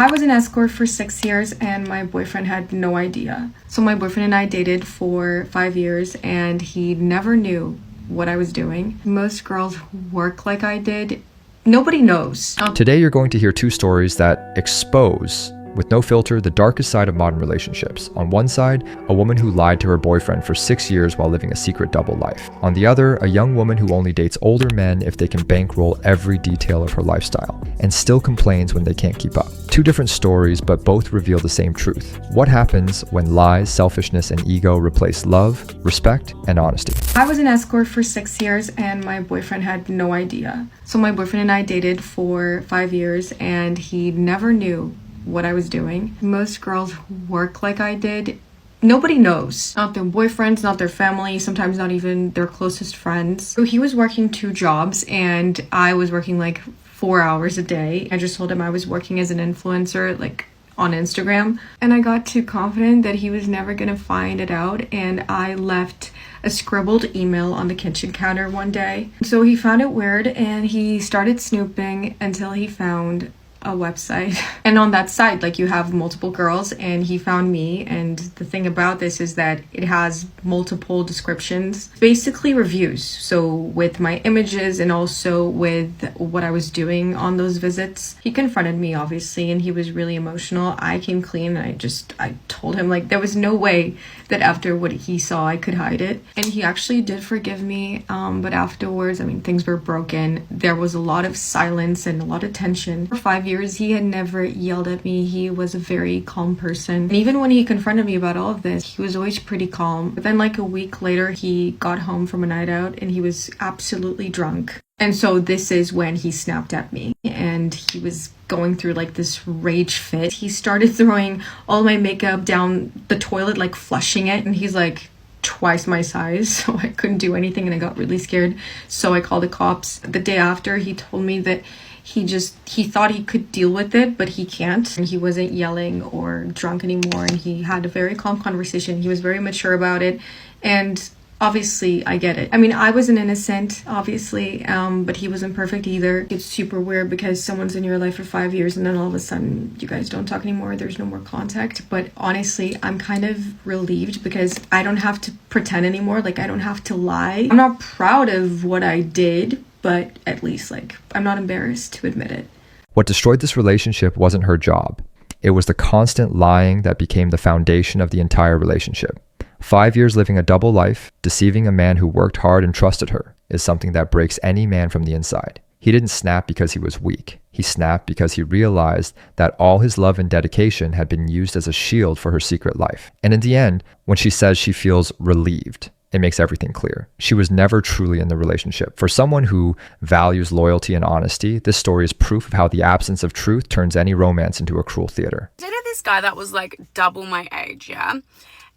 I was an escort for 6 years and my boyfriend had no idea. So my boyfriend and I dated for 5 years and he never knew what I was doing. Most girls who work like I did, nobody knows. Today you're going to hear two stories that expose, with no filter, the darkest side of modern relationships. On one side, a woman who lied to her boyfriend for 6 years while living a secret double life. On the other, a young woman who only dates older men if they can bankroll every detail of her lifestyle, and still complains when they can't keep up. Two different stories, but both reveal the same truth. What happens when lies, selfishness, and ego replace love, respect, and honesty? I was an escort for 6 years and my boyfriend had no idea. So my boyfriend and I dated for 5 years and he never knew what I was doing. Most girls who work like I did, nobody knows. Not their boyfriends, not their family, sometimes not even their closest friends. So he was working 2 jobs and I was working like 4 hours a day. I just told him I was working as an influencer, like on Instagram. And I got too confident that he was never gonna find it out. And I left a scribbled email on the kitchen counter one day. So he found it weird and he started snooping until he found a website. And on that site, like, you have multiple girls and he found me. And the thing about this is that it has multiple descriptions, basically reviews. So with my images and also with what I was doing on those visits. He confronted me obviously and he was really emotional. I came clean and I told him like there was no way that after what he saw I could hide it. And he actually did forgive me, but afterwards, I mean, things were broken. There was a lot of silence and a lot of tension. For 5 years he had never yelled at me. He was a very calm person. And even when he confronted me about all of this, he was always pretty calm. But then like a week later, he got home from a night out and he was absolutely drunk. And so this is when he snapped at me and he was going through like this rage fit. He started throwing all my makeup down the toilet, like flushing it. And he's like twice my size, so I couldn't do anything and I got really scared. So I called the cops. The day after, he told me that he thought he could deal with it, but he can't. And he wasn't yelling or drunk anymore. And he had a very calm conversation. He was very mature about it. And obviously, I get it. I mean, I wasn't innocent, obviously, but he wasn't perfect either. It's super weird because someone's in your life for 5 years and then all of a sudden you guys don't talk anymore. There's no more contact. But honestly, I'm kind of relieved because I don't have to pretend anymore. Like, I don't have to lie. I'm not proud of what I did, but at least, like, I'm not embarrassed to admit it. What destroyed this relationship wasn't her job. It was the constant lying that became the foundation of the entire relationship. 5 years living a double life, deceiving a man who worked hard and trusted her, is something that breaks any man from the inside. He didn't snap because he was weak. He snapped because he realized that all his love and dedication had been used as a shield for her secret life. And in the end, when she says she feels relieved, it makes everything clear. She was never truly in the relationship. For someone who values loyalty and honesty, this story is proof of how the absence of truth turns any romance into a cruel theater. I dated this guy that was like double my age, yeah?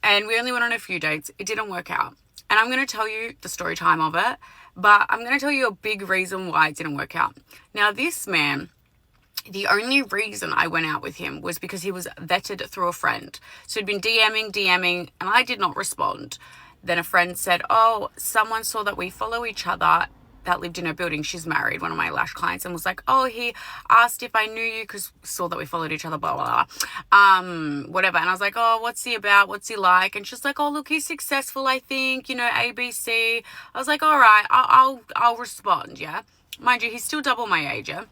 And we only went on a few dates. It didn't work out. And I'm going to tell you the story time of it, but I'm going to tell you a big reason why it didn't work out. Now, this man, the only reason I went out with him was because he was vetted through a friend. So he'd been DMing, and I did not respond. Then a friend said, oh, someone saw that we follow each other that lived in her building. She's married, one of my lash clients, and was like, oh, he asked if I knew you because saw that we followed each other, blah, blah, blah. Whatever. And I was like, oh, what's he about? What's he like? And she's like, oh, look, he's successful, I think, you know, ABC. I was like, all right, I'll respond, yeah? Mind you, he's still double my age, yeah?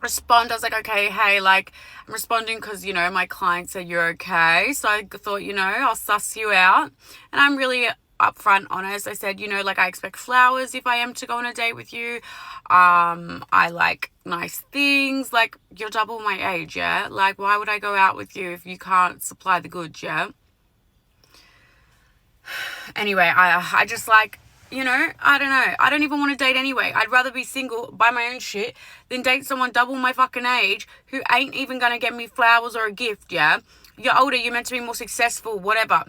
Respond. I was like, okay, hey, like, I'm responding because, you know, my client said you're okay. So I thought, you know, I'll suss you out. And I'm really upfront, honest. I said, you know, like, I expect flowers if I am to go on a date with you. I like nice things. Like, you're double my age, yeah? Like, why would I go out with you if you can't supply the goods, yeah? Anyway, I just like, you know, I don't know. I don't even want to date anyway. I'd rather be single, buy my own shit, than date someone double my fucking age who ain't even going to get me flowers or a gift, yeah? You're older, you're meant to be more successful, whatever.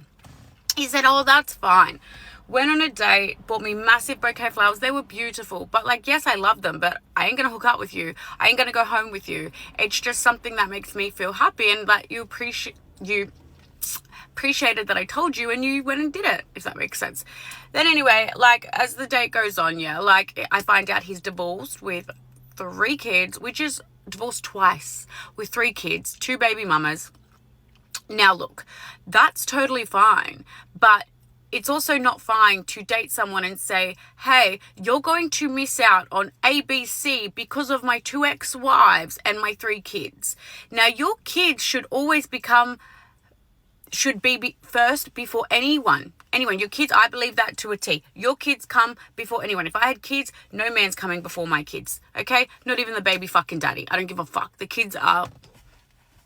He said, oh, that's fine. Went on a date, bought me massive bouquet of flowers. They were beautiful. But, like, yes, I love them, but I ain't going to hook up with you. I ain't going to go home with you. It's just something that makes me feel happy and that you appreciated that I told you and you went and did it, if that makes sense. Then anyway, like, as the date goes on, yeah, like, I find out he's divorced with 3 kids, which is divorced twice with 3 kids, 2 baby mamas. Now look, that's totally fine, but it's also not fine to date someone and say, hey, you're going to miss out on ABC because of my 2 ex-wives and my 3 kids. Now, your kids should be first before anyone. Your kids, I believe that to a T. Your kids come before anyone. If I had kids, no man's coming before my kids, okay? Not even the baby fucking daddy. I don't give a fuck. The kids are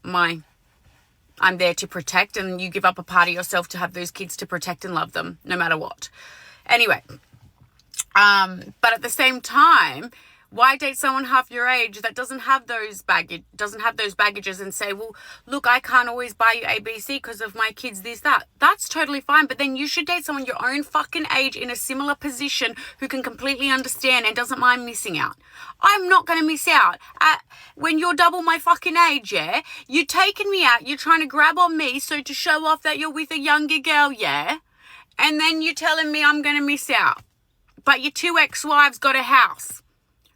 mine. I'm there to protect, and you give up a part of yourself to have those kids to protect and love them, no matter what. Anyway, but at the same time, why date someone half your age that doesn't have those baggages and say, well, look, I can't always buy you ABC because of my kids, this, that. That's totally fine. But then you should date someone your own fucking age in a similar position who can completely understand and doesn't mind missing out. I'm not going to miss out. When you're double my fucking age, yeah? You're taking me out. You're trying to grab on me so to show off that you're with a younger girl, yeah? And then you're telling me I'm going to miss out. But your 2 ex-wives got a house.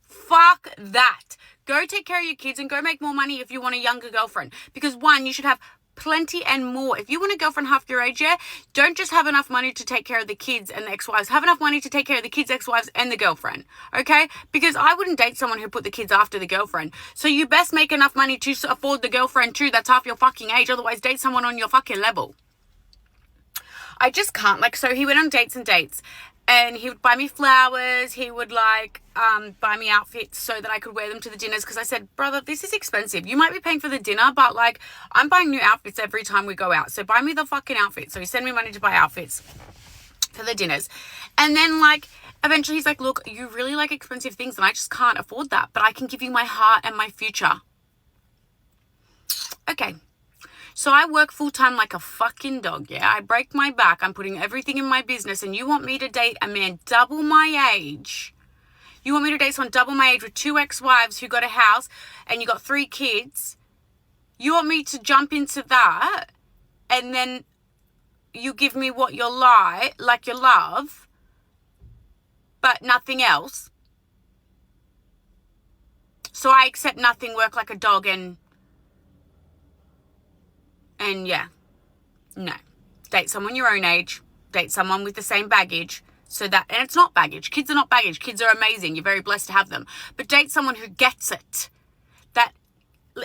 Fuck that. Go take care of your kids and go make more money if you want a younger girlfriend. Because 1, you should have plenty and more. If you want a girlfriend half your age, yeah, don't just have enough money to take care of the kids and the ex-wives. Have enough money to take care of the kids, ex-wives, and the girlfriend. Okay? Because I wouldn't date someone who put the kids after the girlfriend. So you best make enough money to afford the girlfriend too that's half your fucking age. Otherwise, date someone on your fucking level. I just can't. So he went on dates and dates. And he would buy me flowers. He would buy me outfits so that I could wear them to the dinners. Because I said, brother, this is expensive. You might be paying for the dinner, but I'm buying new outfits every time we go out. So buy me the fucking outfits. So he sent me money to buy outfits for the dinners. And then eventually he's like, look, you really like expensive things and I just can't afford that. But I can give you my heart and my future. Okay. So I work full-time like a fucking dog, yeah? I break my back. I'm putting everything in my business. And you want me to date a man double my age? You want me to date someone double my age with 2 ex-wives who got a house and you got 3 kids? You want me to jump into that and then you give me what you like you love, but nothing else? So I accept nothing, work like a dog and yeah, no. Date someone your own age. Date someone with the same baggage. And it's not baggage. Kids are not baggage. Kids are amazing. You're very blessed to have them. But date someone who gets it. That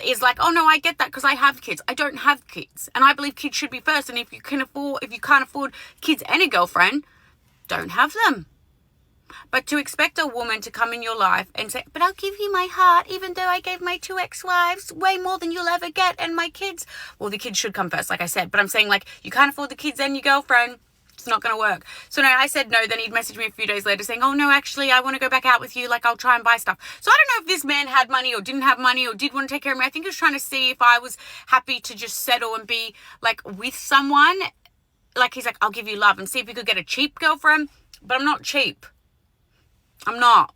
is like, oh no, I get that because I have kids. I don't have kids. And I believe kids should be first. And if you can't afford kids and a girlfriend, don't have them. But to expect a woman to come in your life and say, but I'll give you my heart, even though I gave my 2 ex-wives way more than you'll ever get, and my kids. Well, the kids should come first, like I said. But I'm saying, you can't afford the kids and your girlfriend. It's not going to work. So no, I said no. Then he'd message me a few days later saying, oh no, actually, I want to go back out with you. I'll try and buy stuff. So I don't know if this man had money or didn't have money or did want to take care of me. I think he was trying to see if I was happy to just settle and be, with someone. He's like, I'll give you love and see if you could get a cheap girlfriend. But I'm not cheap. I'm not.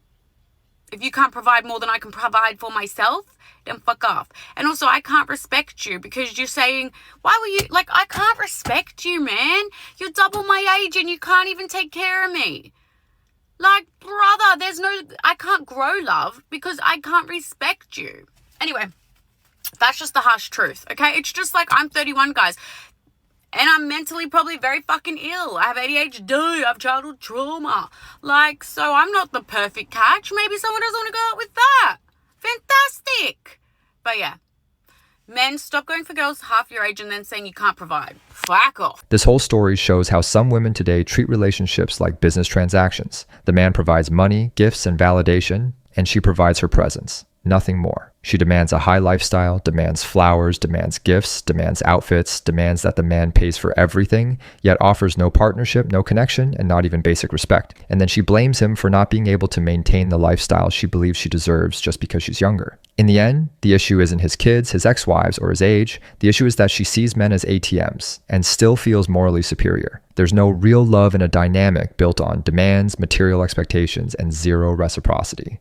If you can't provide more than I can provide for myself, then fuck off. And also, I can't respect you because you're saying, why were you, I can't respect you, man. You're double my age and you can't even take care of me. Brother, I can't grow love because I can't respect you. Anyway, that's just the harsh truth, okay? It's just I'm 31, guys. And I'm mentally probably very fucking ill. I have ADHD. I have childhood trauma. So I'm not the perfect catch. Maybe someone doesn't want to go out with that. Fantastic. But yeah. Men, stop going for girls half your age and then saying you can't provide. Fuck off. This whole story shows how some women today treat relationships like business transactions. The man provides money, gifts, and validation, and she provides her presence. Nothing more. She demands a high lifestyle, demands flowers, demands gifts, demands outfits, demands that the man pays for everything, yet offers no partnership, no connection, and not even basic respect. And then she blames him for not being able to maintain the lifestyle she believes she deserves just because she's younger. In the end, the issue isn't his kids, his ex-wives, or his age. The issue is that she sees men as ATMs and still feels morally superior. There's no real love in a dynamic built on demands, material expectations, and zero reciprocity.